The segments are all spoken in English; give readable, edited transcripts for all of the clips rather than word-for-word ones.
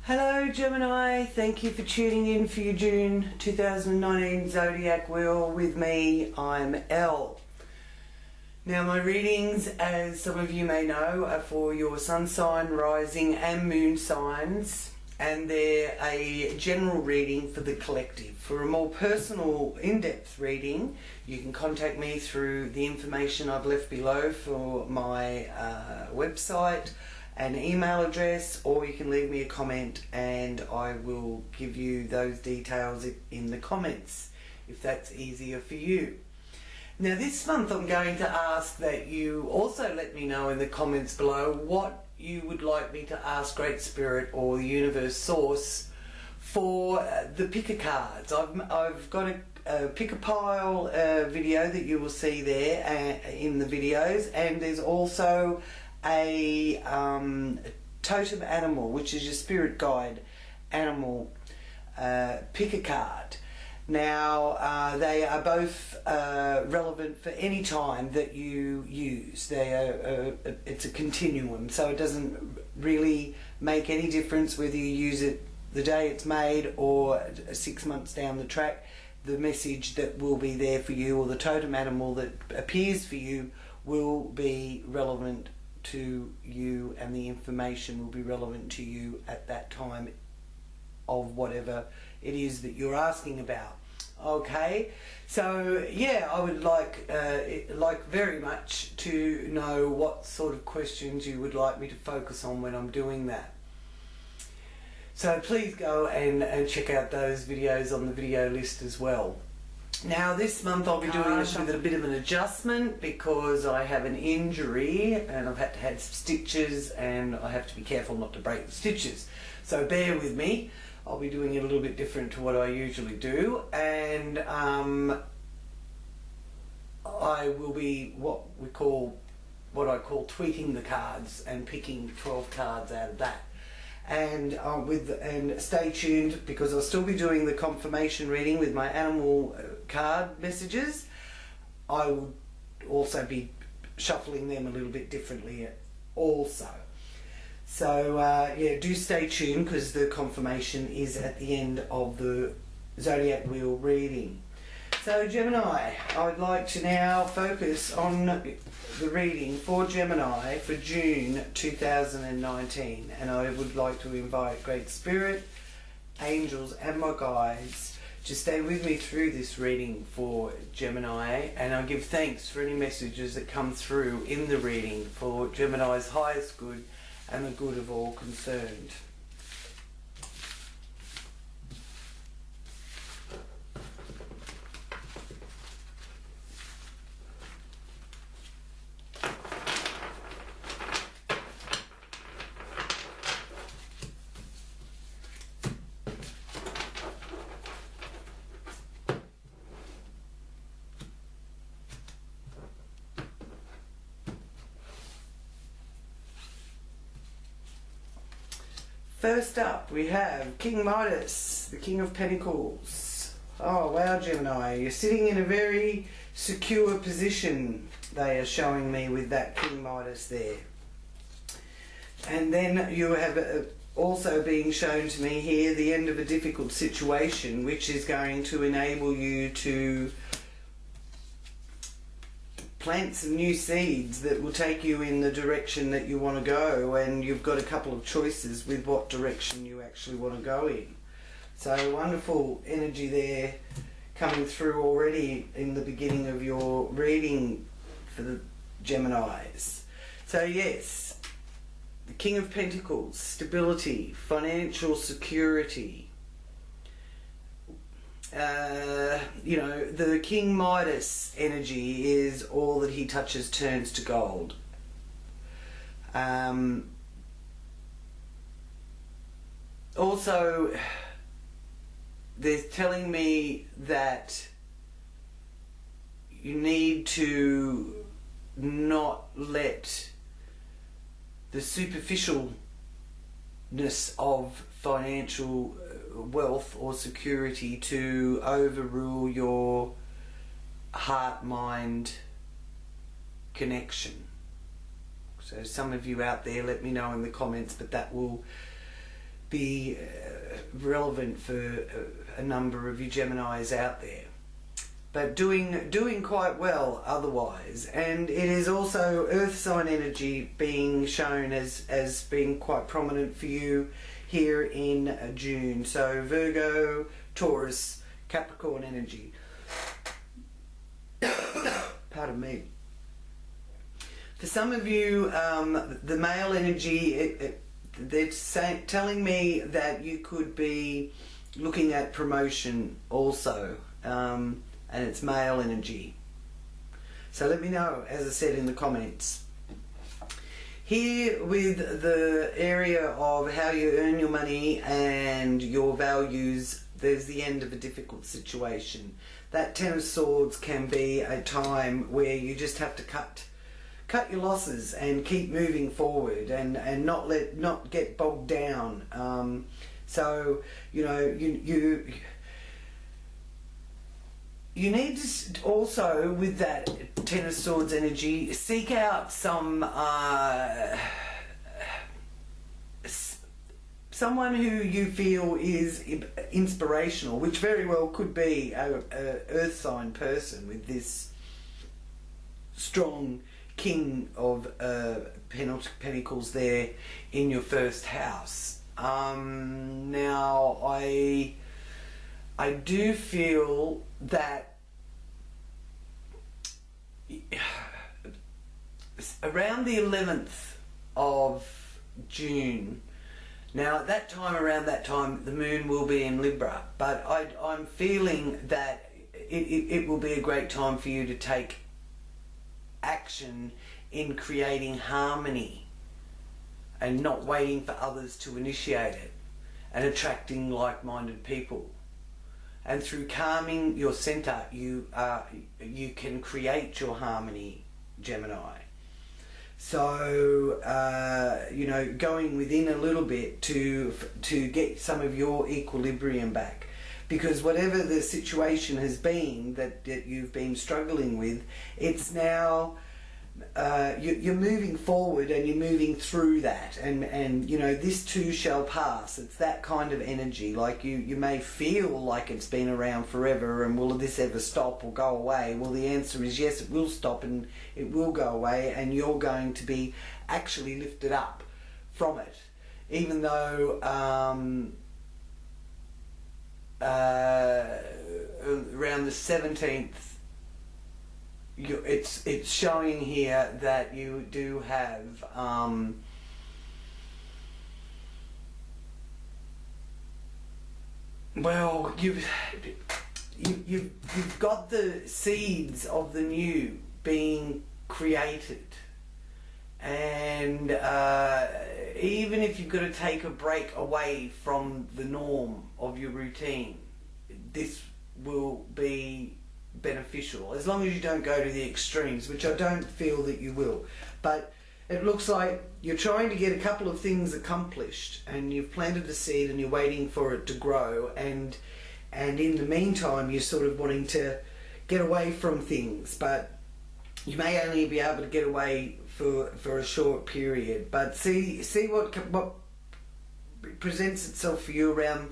Hello Gemini, thank you for tuning in for your June 2019 Zodiac Wheel with me. I'm Elle. Now my readings, as some of you may know, are for your sun sign, rising and moon signs, and they're a general reading for the collective. For a more personal, in-depth reading, you can contact me through the information I've left below for my website and email address, or you can leave me a comment and I will give you those details in the comments if that's easier for you. Now this month I'm going to ask that you also let me know in the comments below what you would like me to ask Great Spirit or the Universe Source for the picker cards. I've got a pick a pile video that you will see there in the videos, and there's also a totem animal, which is your spirit guide animal pick a card. Now they are both relevant for any time that you use. It's a continuum, so it doesn't really make any difference whether you use it the day it's made or 6 months down the track. The message that will be there for you, or the totem animal that appears for you, will be relevant to you, and the information will be relevant to you at that time of whatever it is that you're asking about. Okay, so yeah, I would like very much to know what sort of questions you would like me to focus on when I'm doing that. So please go and check out those videos on the video list as well. Now this month I'll be doing this with a bit of an adjustment because I have an injury and I've had to have some stitches, and I have to be careful not to break the stitches. So bear with me. I'll be doing it a little bit different to what I usually do, and I will be what I call tweaking the cards and picking 12 cards out of that. And stay tuned, because I'll still be doing the confirmation reading with my animal card messages. I will also be shuffling them a little bit differently also. So yeah, do stay tuned, because the confirmation is at the end of the Zodiac Wheel reading. So Gemini, I would like to now focus on the reading for Gemini for June 2019, and I would like to invite Great Spirit, angels and my guides to stay with me through this reading for Gemini, and I give thanks for any messages that come through in the reading for Gemini's highest good and the good of all concerned. First up, we have King Midas, the King of Pentacles. Oh wow, Gemini, you're sitting in a very secure position, they are showing me, with that King Midas there. And then you have also being shown to me here the end of a difficult situation, which is going to enable you to plant some new seeds that will take you in the direction that you want to go, and you've got a couple of choices with what direction you actually want to go in. So wonderful energy there coming through already in the beginning of your reading for the Geminis. So yes, the King of Pentacles, stability, financial security. You know, the King Midas energy is all that he touches turns to gold. Also, they're telling me that you need to not let the superficialness of financial wealth or security to overrule your heart-mind connection. So some of you out there, let me know in the comments, but that will be relevant for a number of you Geminis out there. But doing quite well otherwise. And it is also earth sign energy being shown as being quite prominent for you here in June. So Virgo, Taurus, Capricorn energy. Pardon me. For some of you, the male energy, they're telling me that you could be looking at promotion also. And it's male energy. So let me know, as I said in the comments. Here with the area of how you earn your money and your values, there's the end of a difficult situation. That Ten of Swords can be a time where you just have to cut your losses and keep moving forward and not get bogged down. So you know you need to also, with that Ten of Swords energy, seek out someone who you feel is inspirational, which very well could be a earth sign person with this strong King of Pentacles there in your first house. Now I do feel that around the 11th of June, now at that time, around that time, the moon will be in Libra, but I'm feeling that it will be a great time for you to take action in creating harmony and not waiting for others to initiate it, and attracting like-minded people. And through calming your center, you can create your harmony, Gemini. So you know, going within a little bit to get some of your equilibrium back, because whatever the situation has been that you've been struggling with, it's now you're moving forward and you're moving through that, and you know, this too shall pass. It's that kind of energy. Like you may feel like it's been around forever, and will this ever stop or go away? Well, the answer is yes, it will stop and it will go away, and you're going to be actually lifted up from it, even though around the 17th, it's showing here that you do have well, you've got the seeds of the new being created, and even if you've got to take a break away from the norm of your routine, this will be beneficial, as long as you don't go to the extremes, which I don't feel that you will. But it looks like you're trying to get a couple of things accomplished, and you've planted a seed and you're waiting for it to grow, and in the meantime you're sort of wanting to get away from things, but you may only be able to get away for a short period. But see what presents itself for you around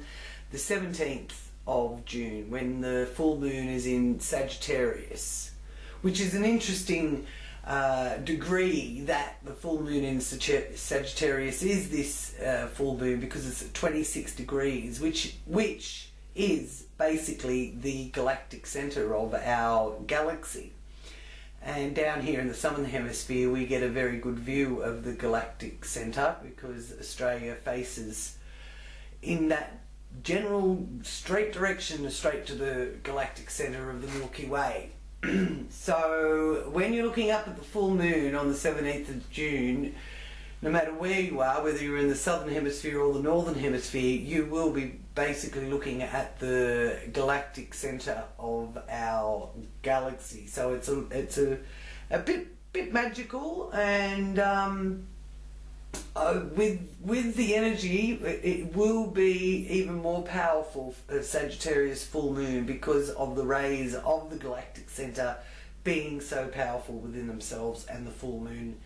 the 17th of June, when the full moon is in Sagittarius, which is an interesting degree that the full moon in Sagittarius is this full moon, because it's at 26 degrees, which is basically the galactic center of our galaxy. And down here in the southern hemisphere we get a very good view of the galactic center, because Australia faces in that general straight direction, straight to the galactic center of the Milky Way. So when you're looking up at the full moon on the 17th of June, no matter where you are, whether you're in the southern hemisphere or the northern hemisphere, you will be basically looking at the galactic center of our galaxy. So it's a bit magical, and with the energy, it will be even more powerful, Sagittarius full moon, because of the rays of the galactic center being so powerful within themselves, and the full moon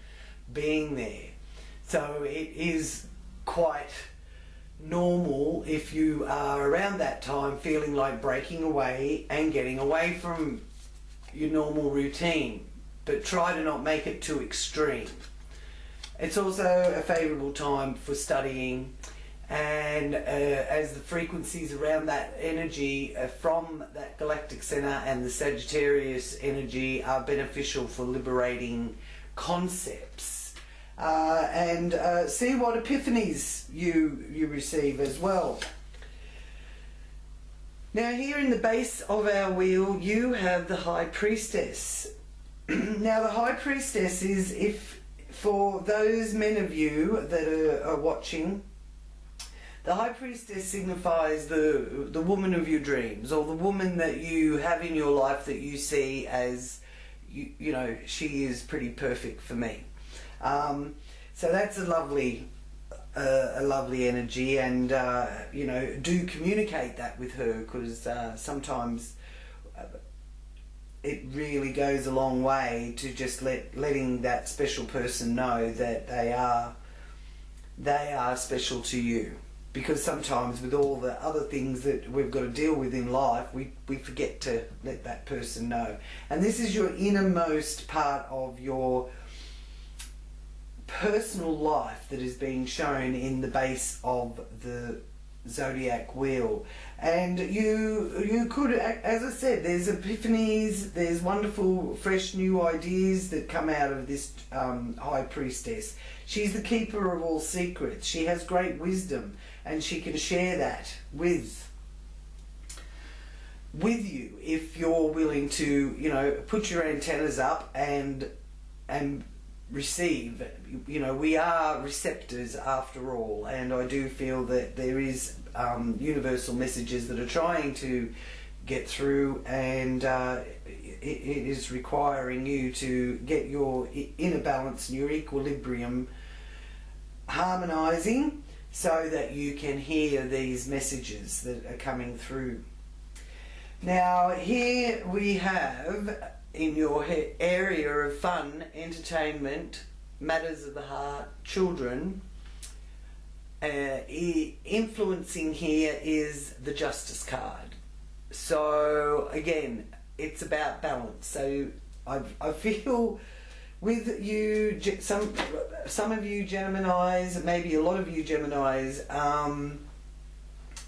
being there. So it is quite normal if you are around that time feeling like breaking away and getting away from your normal routine, but try to not make it too extreme. It's also a favourable time for studying, and as the frequencies around that energy from that galactic centre and the Sagittarius energy are beneficial for liberating concepts, and see what epiphanies you receive as well. Now here in the base of our wheel you have the High Priestess. Now the High Priestess is, if for those men of you that are watching, the High Priestess signifies the woman of your dreams, or the woman that you have in your life that you see as, you know, she is pretty perfect for me. So that's a lovely energy, and you know, do communicate that with her, because sometimes it really goes a long way to just letting that special person know that they are special to you. Because sometimes with all the other things that we've got to deal with in life, we forget to let that person know. And this is your innermost part of your personal life that is being shown in the base of the Zodiac wheel. And you could, as I said, there's epiphanies, there's wonderful fresh new ideas that come out of this High Priestess. She's the keeper of all secrets. She has great wisdom, and she can share that with you if you're willing to, you know, put your antennas up and receive. You know, we are receptors after all, and I do feel that there is universal messages that are trying to get through, and it is requiring you to get your inner balance and your equilibrium harmonizing so that you can hear these messages that are coming through. Now here we have, in your area of fun, entertainment, matters of the heart, children, influencing here is the Justice card. So again, it's about balance. So I feel with you, some of you Geminis, maybe a lot of you Geminis,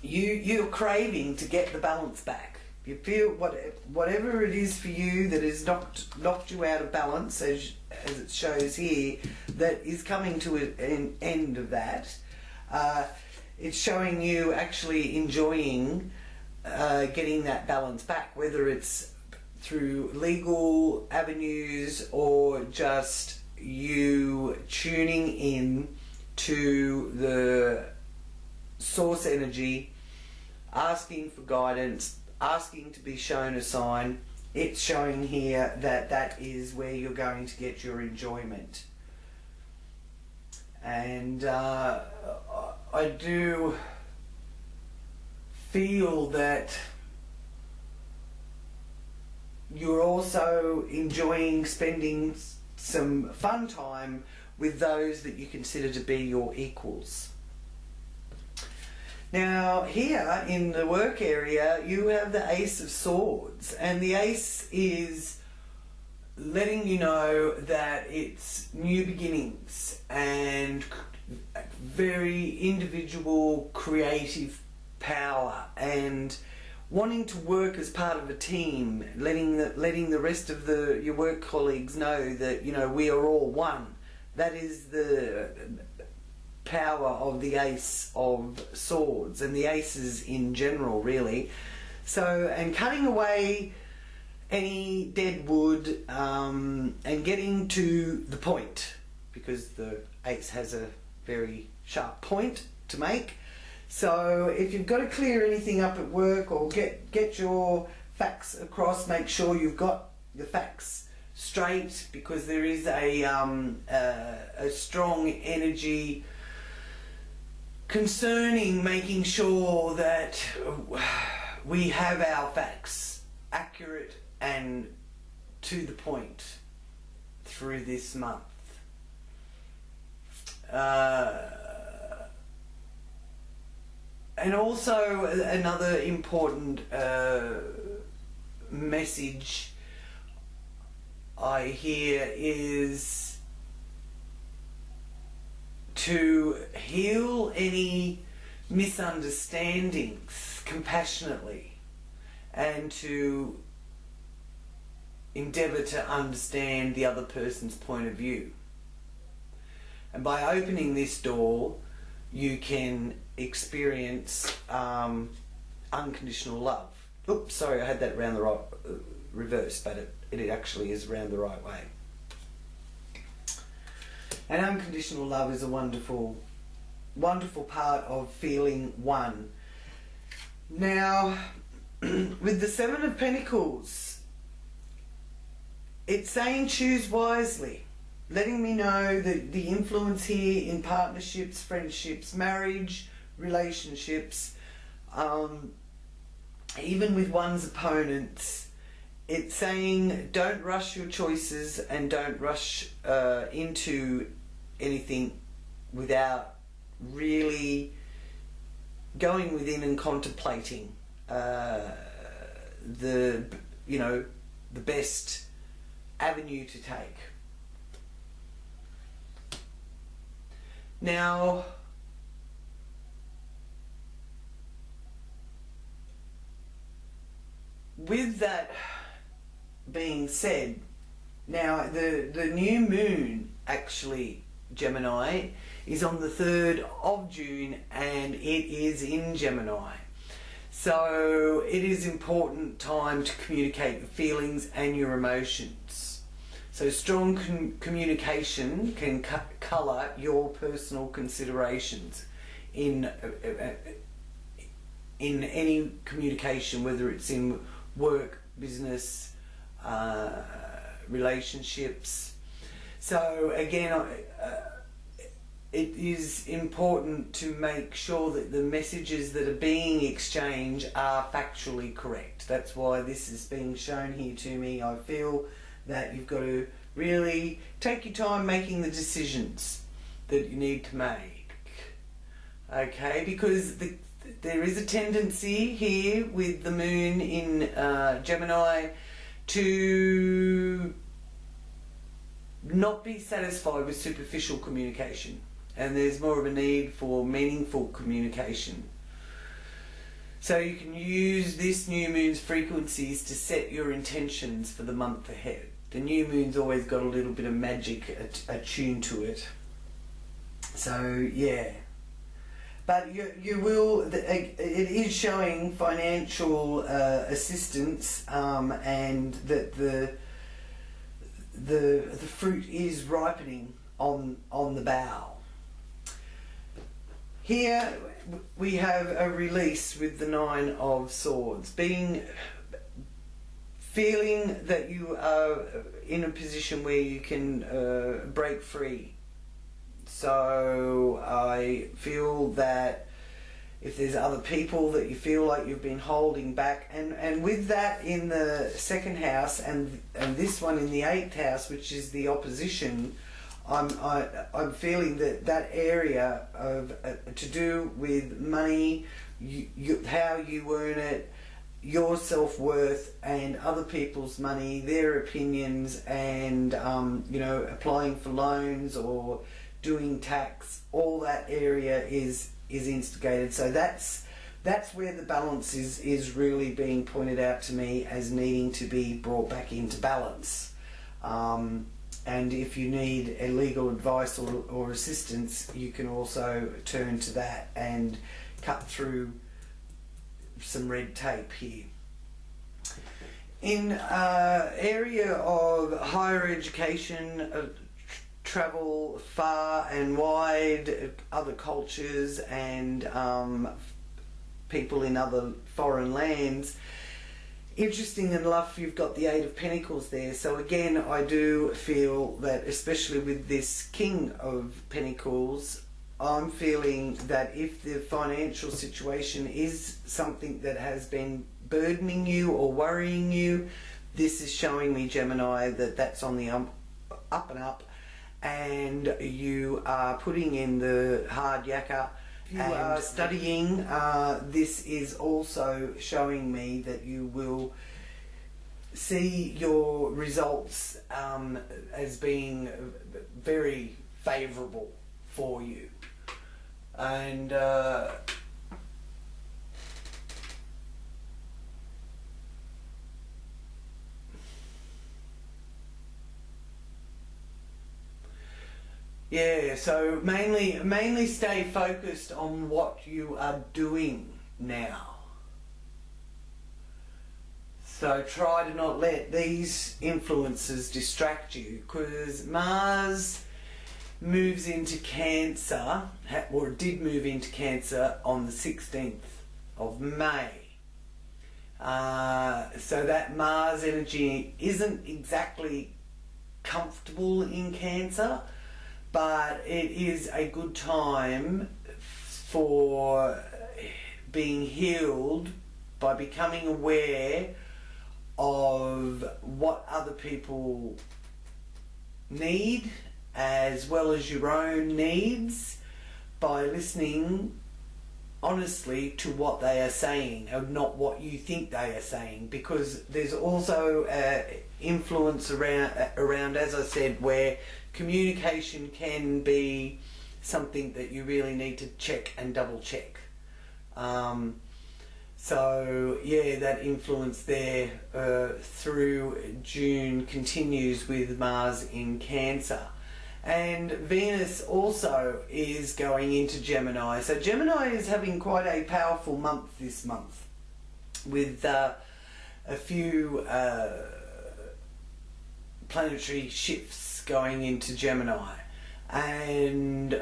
you're craving to get the balance back. You feel whatever it is for you that has knocked you out of balance, as it shows here, that is coming to an end of that. It's showing you actually enjoying getting that balance back, whether it's through legal avenues or just you tuning in to the source energy, asking for guidance, asking to be shown a sign. It's showing here that that is where you're going to get your enjoyment. And I do feel that you're also enjoying spending some fun time with those that you consider to be your equals. Now here in the work area you have the Ace of Swords, and the Ace is letting you know that it's new beginnings and very individual creative power, and wanting to work as part of a team, letting the rest of your work colleagues know that, you know, we are all one. That is the power of the Ace of Swords, and the aces in general, really. So, and cutting away any dead wood and getting to the point, because the Ace has a very sharp point to make. So if you've got to clear anything up at work or get your facts across, make sure you've got the facts straight, because there is a strong energy concerning making sure that we have our facts accurate and to the point through this month. And also another important message I hear is to heal any misunderstandings compassionately and to endeavour to understand the other person's point of view. And by opening this door, you can experience unconditional love. Oops, sorry, I had that around the right, reverse, but it actually is around the right way. And unconditional love is a wonderful, wonderful part of feeling one. Now, with the Seven of Pentacles, it's saying choose wisely, letting me know that the influence here in partnerships, friendships, marriage, relationships, even with one's opponents, it's saying don't rush your choices and don't rush into anything without really going within and contemplating the best avenue to take. Now, with that being said, now the new moon actually, Gemini, is on the 3rd of June and it is in Gemini. So it is important time to communicate your feelings and your emotions. So strong communication can colour your personal considerations in any communication, whether it's in work, business, relationships. So again, it is important to make sure that the messages that are being exchanged are factually correct. That's why this is being shown here to me. I feel that you've got to really take your time making the decisions that you need to make. Okay, because there is a tendency here with the moon in Gemini to not be satisfied with superficial communication, and there's more of a need for meaningful communication. So you can use this new moon's frequencies to set your intentions for the month ahead. The new moon's always got a little bit of magic attuned to it. So yeah. But you will, it is showing financial assistance, and that the fruit is ripening on the bough. Here we have a release with the 9 of Swords, feeling that you are in a position where you can break free. So I feel that if there's other people that you feel like you've been holding back, and with that in the 2nd house and this one in the 8th house, which is the opposition, I'm feeling that area of to do with money, how you earn it, your self-worth, and other people's money, their opinions, and applying for loans or doing tax, all that area is instigated. So that's where the balance is really being pointed out to me as needing to be brought back into balance. And if you need a legal advice or assistance, you can also turn to that and cut through some red tape here. In area of higher education, travel far and wide, other cultures and people in other foreign lands. Interesting enough, you've got the 8 of Pentacles there. So again, I do feel that, especially with this King of Pentacles, I'm feeling that if the financial situation is something that has been burdening you or worrying you, this is showing me, Gemini, that that's on the up and up, and you are putting in the hard yakka If you are studying, this is also showing me that you will see your results as being very favourable for you. And yeah, so mainly stay focused on what you are doing now. So try to not let these influences distract you, because Mars moves into Cancer, or did move into Cancer on the 16th of May. So that Mars energy isn't exactly comfortable in Cancer, but it is a good time for being healed by becoming aware of what other people need as well as your own needs, by listening honestly to what they are saying and not what you think they are saying, because there's also influence around, as I said, where communication can be something that you really need to check and double check. So yeah, that influence there through June continues with Mars in Cancer. And Venus also is going into Gemini. So Gemini is having quite a powerful month this month, with a few planetary shifts going into Gemini. And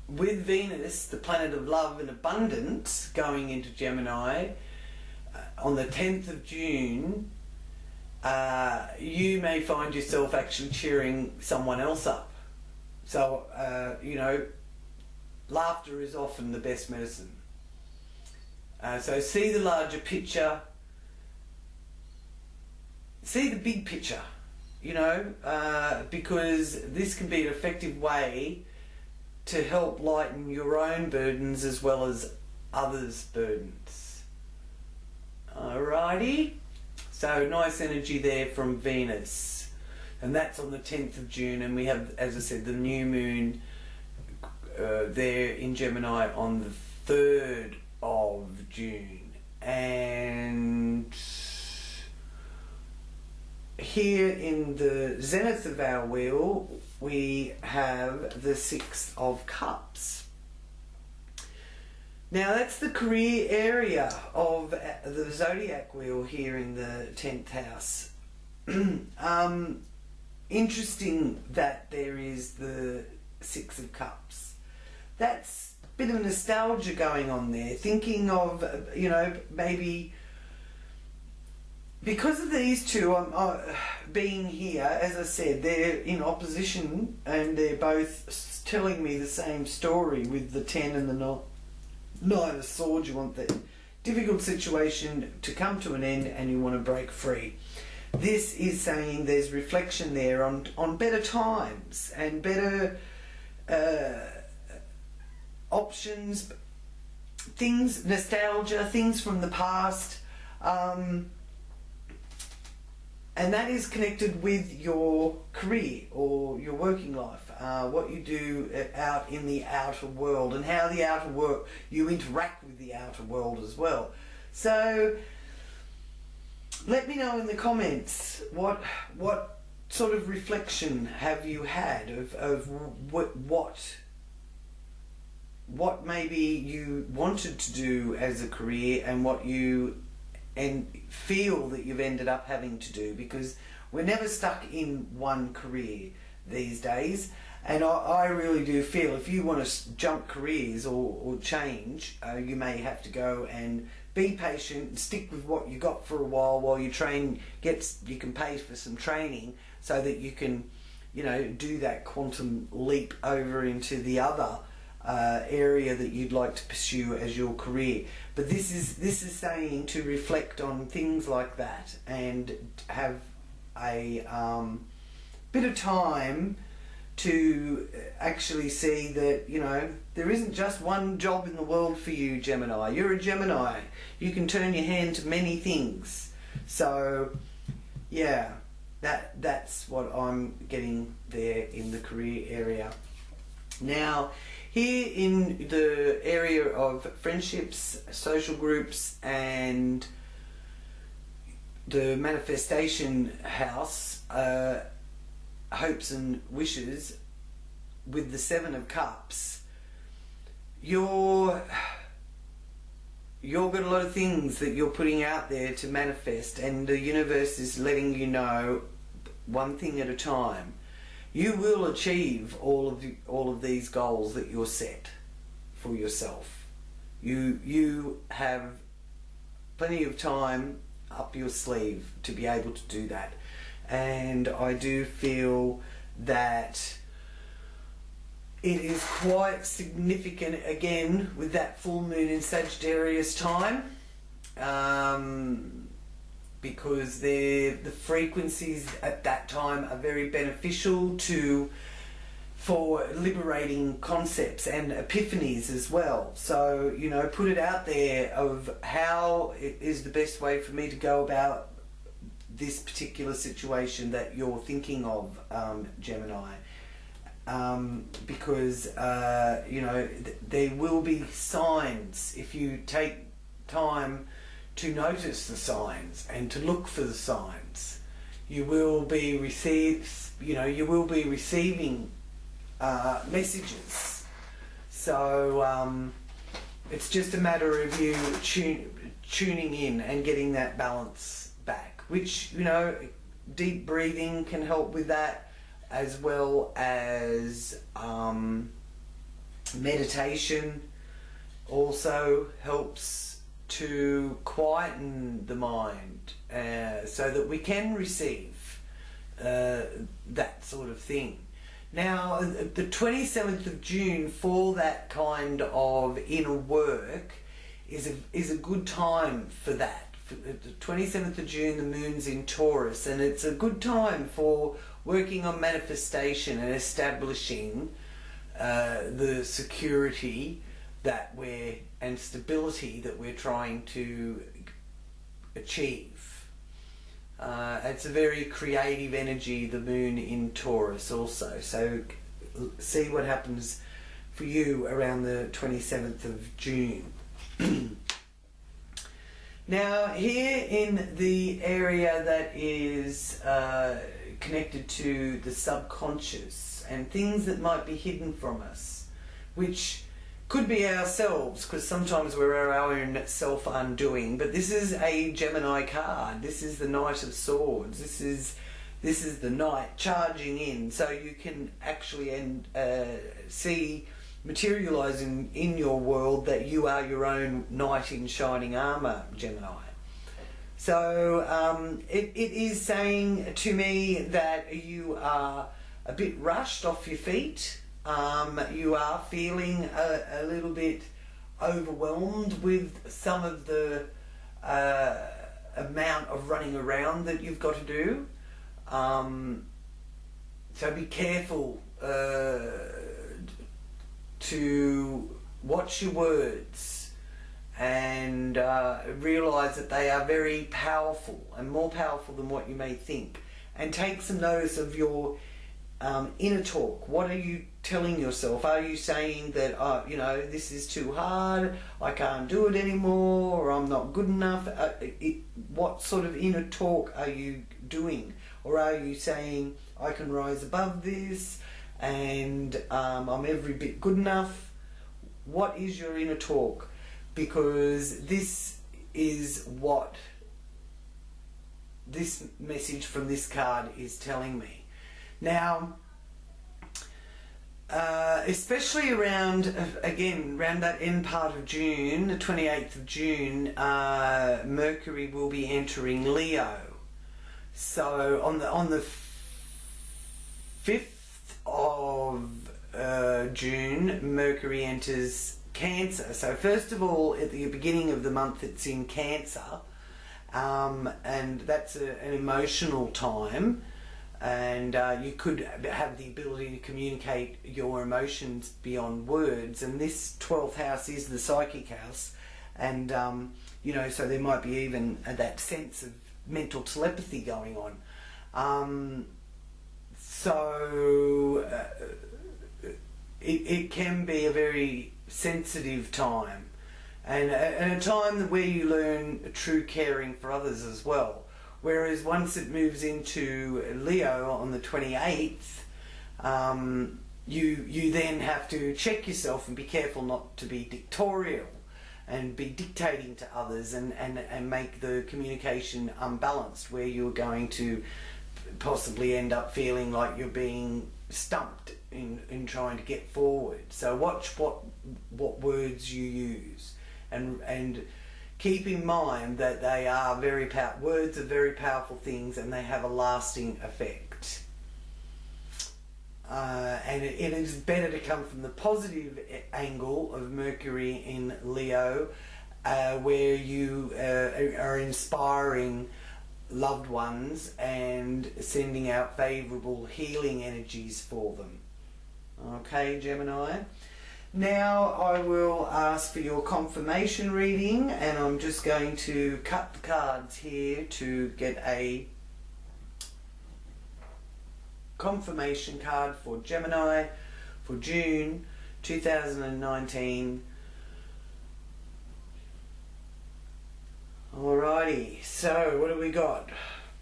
with Venus, the planet of love and abundance, going into Gemini on the 10th of June, you may find yourself actually cheering someone else up. So, you know, laughter is often the best medicine. So see the larger picture, see the big picture, you know, because this can be an effective way to help lighten your own burdens as well as others' burdens. Alrighty. So nice energy there from Venus, and that's on the 10th of June, and we have, as I said, the new moon there in Gemini on the 3rd of June. And here in the zenith of our wheel we have the 6 of Cups. Now that's the career area of the Zodiac wheel here in the 10th house. Interesting that there is the 6 of Cups. That's a bit of nostalgia going on there, thinking of, you know, maybe because of these two being here, as I said, they're in opposition and they're both telling me the same story with the 10 and the 9 of Swords. You want the difficult situation to come to an end and you want to break free. This is saying there's reflection there on better times and better options, things, nostalgia, things from the past. And that is connected with your career or your working life, what you do out in the outer world and how the outer world, you interact with the outer world as well. So let me know in the comments what sort of reflection have you had of what maybe you wanted to do as a career and what you feel that you've ended up having to do, because we're never stuck in one career these days. And I really do feel if you want to jump careers or change, you may have to go and be patient and stick with what you got for a while you train, you can pay for some training so that you can, you know, do that quantum leap over into the other area that you'd like to pursue as your career. But this is saying to reflect on things like that and have a bit of time to actually see that, you know, there isn't just one job in the world for you, Gemini. You're a Gemini. You can turn your hand to many things. So, yeah, that's what I'm getting there in the career area. Now, here in the area of friendships, social groups, and the manifestation house, hopes and wishes, with the Seven of Cups, you're got a lot of things that you're putting out there to manifest, and the universe is letting you know, one thing at a time, you will achieve all of these goals that you're set for yourself. You have plenty of time up your sleeve to be able to do that. And I do feel that it is quite significant, again, with that full moon in Sagittarius time, because the frequencies at that time are very beneficial for liberating concepts and epiphanies as well. So, you know, put it out there of how it is the best way for me to go about this particular situation that you're thinking of, Gemini. Because, you know, there will be signs if you take time to notice the signs and to look for the signs. You will be receiving messages. So it's just a matter of you tuning in and getting that balance back, which, you know, deep breathing can help with that, as well as meditation also helps to quieten the mind, so that we can receive that sort of thing. Now, the 27th of June for that kind of inner work is a good time for that. For the 27th of June, the moon's in Taurus, and it's a good time for working on manifestation and establishing the security and stability that we're trying to achieve. It's a very creative energy, the moon in Taurus also. So see what happens for you around the 27th of June. Now, here in the area that is connected to the subconscious and things that might be hidden from us, which could be ourselves, because sometimes we're our own self-undoing, but this is a Gemini card. This is the Knight of Swords. This is the Knight charging in, so you can actually see materializing in your world that you are your own knight in shining armor, Gemini. So it is saying to me that you are a bit rushed off your feet. You are feeling a little bit overwhelmed with some of the amount of running around that you've got to do. So be careful to watch your words and realise that they are very powerful and more powerful than what you may think. And take some notice of your inner talk. What are you telling yourself? Are you saying that, you know, this is too hard, I can't do it anymore, or I'm not good enough? What sort of inner talk are you doing? Or are you saying, I can rise above this, and I'm every bit good enough? What is your inner talk? Because this is what this message from this card is telling me. Now, especially around, again, around that end part of June, the 28th of June, Mercury will be entering Leo. So on the 5th of June, Mercury enters Cancer. So first of all, at the beginning of the month, it's in Cancer, and that's an emotional time. and you could have the ability to communicate your emotions beyond words, and this 12th house is the psychic house, and you know, so there might be even that sense of mental telepathy going on. It can be a very sensitive time, and a time where you learn true caring for others as well. Whereas once it moves into Leo on the 28th, you then have to check yourself and be careful not to be dictatorial and be dictating to others, and make the communication unbalanced, where you're going to possibly end up feeling like you're being stumped in trying to get forward. So watch what words you use, and keep in mind that they are words are very powerful things, and they have a lasting effect. And it is better to come from the positive angle of Mercury in Leo, where you are inspiring loved ones and sending out favourable healing energies for them. Okay, Gemini? Now I will ask for your confirmation reading, and I'm just going to cut the cards here to get a confirmation card for Gemini for June 2019. Alrighty, so what have we got?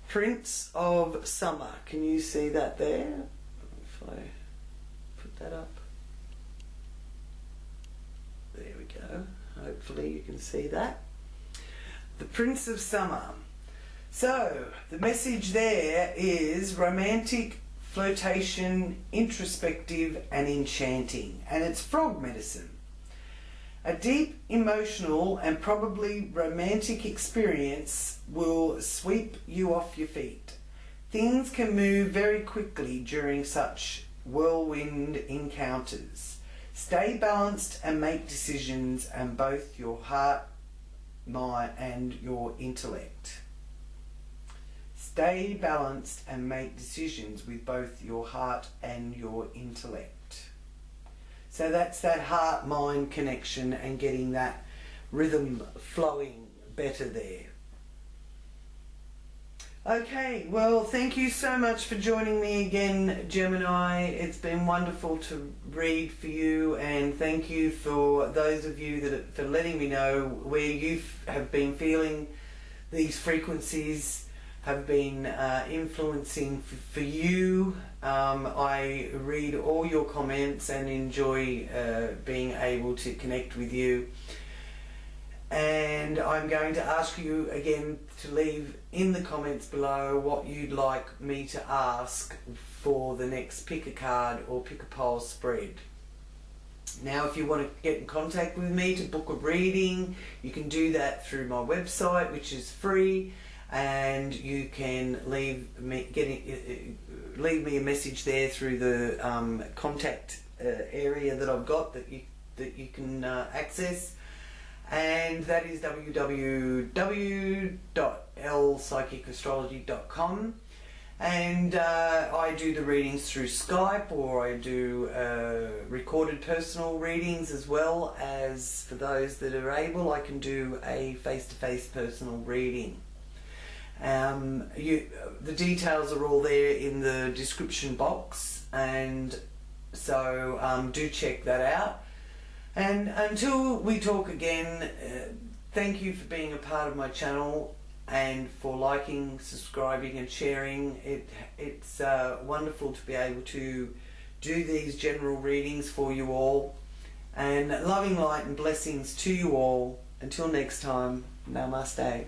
Prince of Summer. Can you see that there? If I put that up. There we go. Hopefully you can see that. The Prince of Summer. So, the message there is romantic, flirtation, introspective and enchanting. And it's frog medicine. A deep, emotional and probably romantic experience will sweep you off your feet. Things can move very quickly during such whirlwind encounters. Stay balanced and make decisions in both your heart, mind and your intellect. Stay balanced and make decisions with both your heart and your intellect. So that's that heart-mind connection and getting that rhythm flowing better there. Okay, well, thank you so much for joining me again, Gemini. It's been wonderful to read for you, and thank you for those of you for letting me know where you have been feeling these frequencies have been influencing for you. I read all your comments and enjoy being able to connect with you. And I'm going to ask you again to leave in the comments below what you'd like me to ask for the next pick a card or pick a pole spread. Now, if you want to get in contact with me to book a reading, you can do that through my website, which is free, and you can leave me a message there through the contact area that I've got that you can access. And that is www.lpsychicastrology.com, and I do the readings through Skype, or I do recorded personal readings, as well as for those that are able I can do a face-to-face personal reading. The details are all there in the description box, and so do check that out. And until we talk again, thank you for being a part of my channel and for liking, subscribing and sharing. It's wonderful to be able to do these general readings for you all. And loving light and blessings to you all. Until next time, namaste.